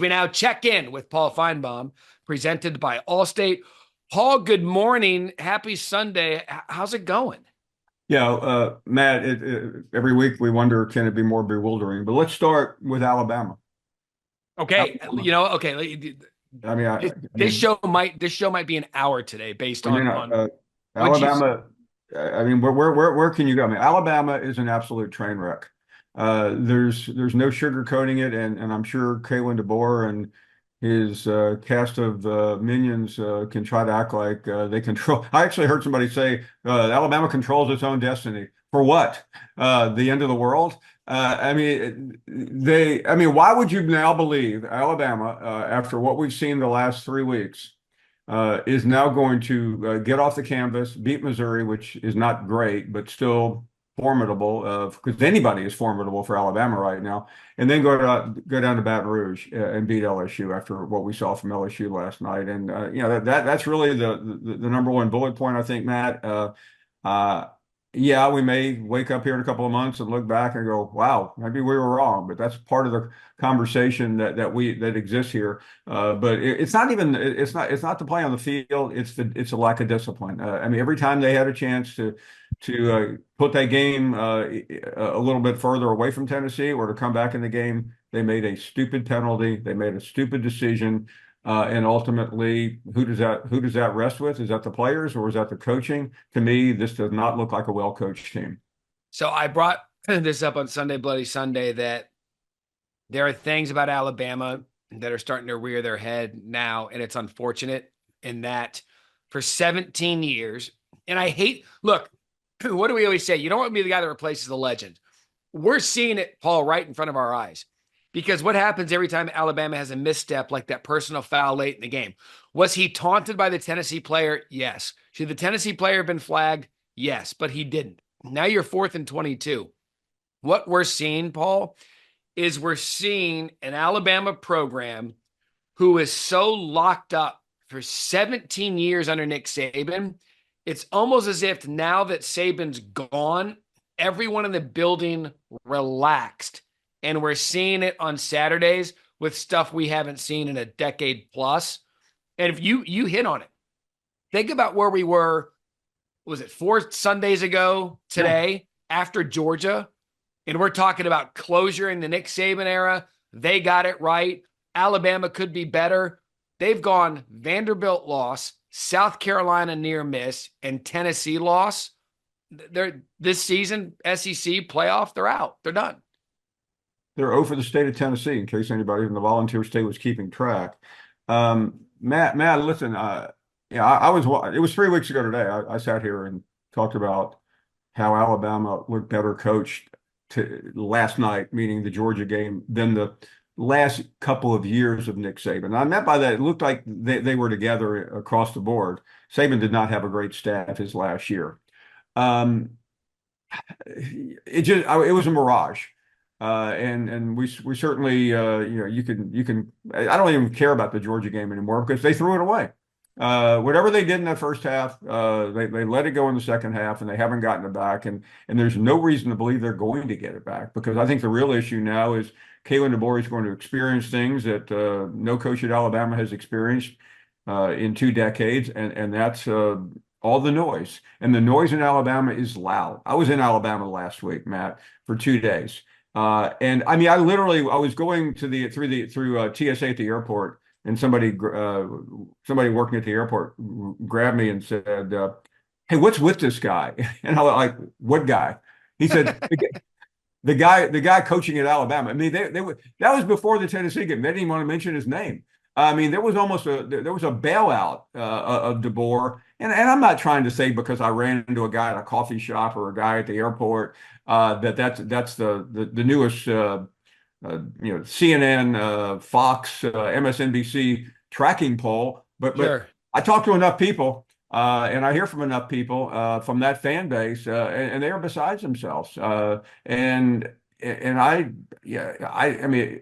as we now check in with Paul Finebaum, presented by Allstate. Paul, good morning. Happy Sunday. How's it going? Yeah, Matt, every week we wonder, can it be more bewildering? But let's start with Alabama. Okay, Alabama. okay. I mean, I, This, I this mean, show might be an hour today based I mean, on what you. Alabama. I mean, where can you go? I mean, Alabama is an absolute train wreck. There's no sugarcoating it, and I'm sure Kalen DeBoer and his cast of minions can try to act like they control. I actually heard somebody say Alabama controls its own destiny. For what? The end of the world? I mean, I mean, why would you now believe Alabama, after what we've seen the last 3 weeks? Is now going to get off the canvas, beat Missouri, which is not great, but still formidable, because anybody is formidable for Alabama right now, and then go down to Baton Rouge and beat LSU after what we saw from LSU last night. And that's really the number one bullet point, I think, Matt. Uh, yeah, we may wake up here in a couple of months and look back and go, "Wow, maybe we were wrong." But that's part of the conversation that exists here. But it's not even it's not the play on the field. It's a lack of discipline. I mean, every time they had a chance to put that game a little bit further away from Tennessee or to come back in the game, they made a stupid penalty. They made a stupid decision. And ultimately, who does that rest with? Is that the players or is that the coaching? To me, this does not look like a well-coached team. So I brought this up on Sunday Bloody Sunday that there are things about Alabama that are starting to rear their head now, and it's unfortunate in that for 17 years, and I hate look, what do we always say? You don't want to be the guy that replaces the legend. We're seeing it, Paul, right in front of our eyes. Because what happens every time Alabama has a misstep like that personal foul late in the game? Was he taunted by the Tennessee player? Yes. Should the Tennessee player have been flagged? Yes, but he didn't. Now you're 4th and 22. What we're seeing, Paul, is we're seeing an Alabama program who is so locked up for 17 years under Nick Saban. It's almost as if now that Saban's gone, everyone in the building relaxed. And we're seeing it on Saturdays with stuff we haven't seen in a decade plus. And if you hit on it, think about where we were, was it 4 Sundays ago Yeah, today after Georgia? And we're talking about closure in the Nick Saban era. They got it right. Alabama could be better. They've gone Vanderbilt loss, South Carolina near miss, and Tennessee loss. They're this season, SEC playoff, they're out. They're done. they're 0 for the state of Tennessee, in case anybody in the volunteer state was keeping track. Matt, listen, yeah, it was 3 weeks ago today. I sat here and talked about how Alabama looked better coached last night, meaning the Georgia game, than the last couple of years of Nick Saban. I meant by that, it looked like they were together across the board. Saban did not have a great staff his last year. Um, it was a mirage. And we certainly you can I don't even care about the Georgia game anymore because they threw it away. Whatever they did in that first half, they let it go in the second half, and they haven't gotten it back. And there's no reason to believe they're going to get it back, because I think the real issue now is Kalen DeBoer is going to experience things that no coach at Alabama has experienced in 2 decades, and that's all the noise. And the noise in Alabama is loud. I was in Alabama last week, Matt, for 2 days. And I mean, I was going through TSA at the airport, and somebody working at the airport grabbed me and said, "Hey, what's with this guy?" And I was like, "What guy?" He said, "The guy coaching at Alabama." I mean, that was before the Tennessee game. They didn't even want to mention his name. I mean, there was a bailout of DeBoer, and I'm not trying to say because I ran into a guy at a coffee shop or a guy at the airport that's the newest CNN, Fox, MSNBC tracking poll. But Sure. I talk to enough people, and I hear from enough people from that fan base, and they are besides themselves. And I mean,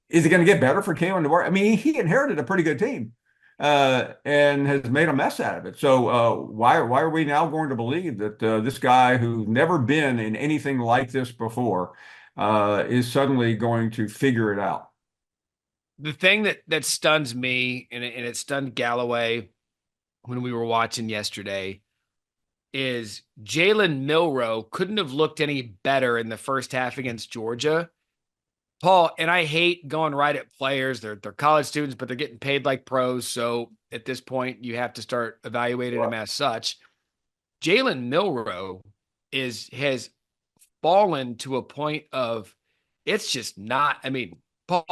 is it going to get better for Kalen DeBoer? I mean, he inherited a pretty good team and has made a mess out of it. So why are we now going to believe that this guy who's never been in anything like this before is suddenly going to figure it out? The thing that stuns me, and it stunned Galloway when we were watching yesterday, is Jalen Milroe couldn't have looked any better in the first half against Georgia. Paul, and I hate going right at players. They're college students, but they're getting paid like pros. So at this point, you have to start evaluating them as such. Jalen Milroe has fallen to a point of it's just not. I mean, Paul,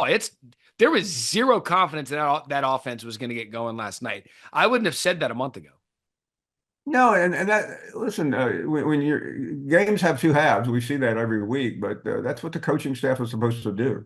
there was zero confidence that offense was going to get going last night. I wouldn't have said that a month ago. No, and that listen, when your games have two halves, we see that every week, but that's what the coaching staff is supposed to do.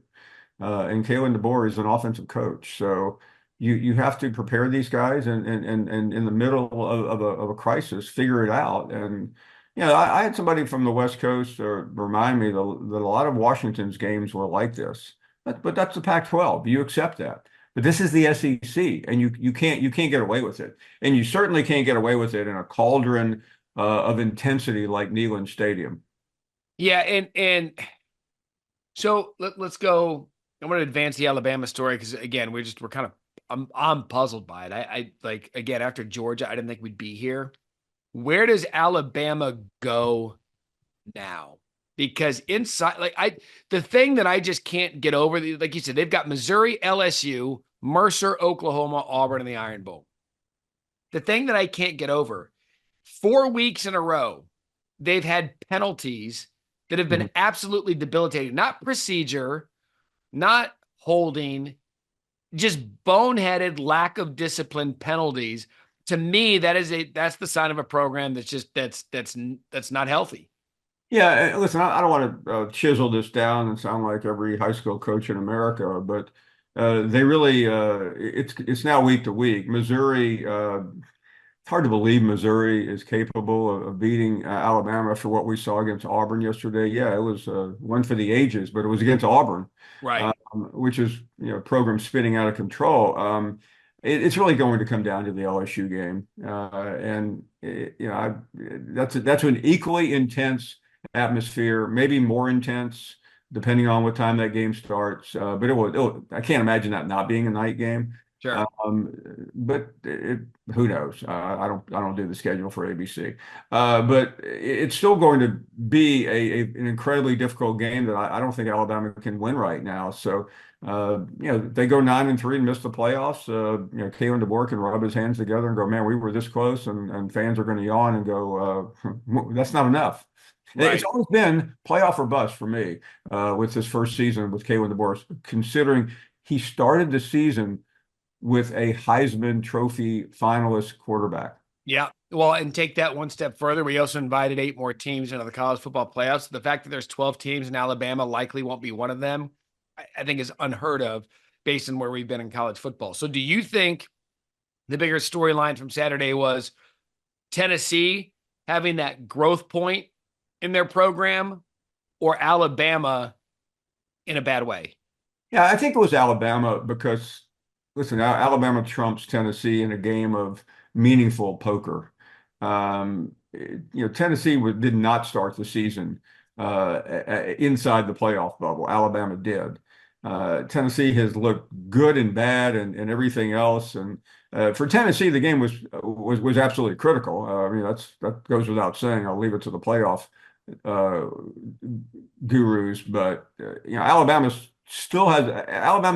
And Kalen DeBoer is an offensive coach, so you have to prepare these guys and in the middle of a crisis, figure it out. And I had somebody from the West Coast remind me that a lot of Washington's games were like this, but that's the Pac-12. You accept that. But this is the SEC, and you can't get away with it, and you certainly can't get away with it in a cauldron of intensity like Neyland Stadium. Yeah, and so let's go. I'm going to advance the Alabama story because again, we're kind of I'm puzzled by it. I like again after Georgia, I didn't think we'd be here. Where does Alabama go now? Because inside, the thing that I just can't get over, like you said, they've got Missouri, LSU, Mercer, Oklahoma, Auburn, and the Iron Bowl. The thing that I can't get over, 4 weeks in a row, they've had penalties that have been absolutely debilitating. Not procedure, not holding, just boneheaded lack of discipline penalties. To me, that's the sign of a program that's not healthy. Yeah, listen, I don't want to chisel this down and sound like every high school coach in America, but they really it's now week to week. Missouri, it's hard to believe Missouri is capable of beating Alabama for what we saw against Auburn yesterday. Yeah, it was one for the ages, but it was against Auburn, Right. which is program spinning out of control. It's really going to come down to the LSU game, and that's an equally intense atmosphere, maybe more intense, depending on what time that game starts. But I can't imagine that not being a night game. Sure. But who knows? I don't do the schedule for ABC. But it's still going to be an incredibly difficult game that I don't think Alabama can win right now. So, they go 9-3 and miss the playoffs. Kalen DeBoer can rub his hands together and go, man, we were this close, and fans are going to yawn and go, that's not enough. Right. It's always been playoff or bust for me with this first season with Kalen DeBoer, considering he started the season with a Heisman Trophy finalist quarterback. Yeah. Well, and take that one step further. We also invited 8 more teams into the college football playoffs. The fact that there's 12 teams and Alabama likely won't be one of them, I think is unheard of based on where we've been in college football. So do you think the bigger storyline from Saturday was Tennessee having that growth point in their program or Alabama in a bad way? Yeah, I think it was Alabama because, listen, Alabama trumps Tennessee in a game of meaningful poker. Tennessee did not start the season inside the playoff bubble. Alabama did. Tennessee has looked good and bad and everything else. And for Tennessee, the game was absolutely critical. I mean, that goes without saying. I'll leave it to the playoff gurus, but Alabama's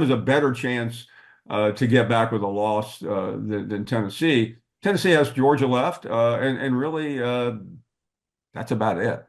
a better chance to get back with a loss than Tennessee. Tennessee has Georgia left, and really that's about it.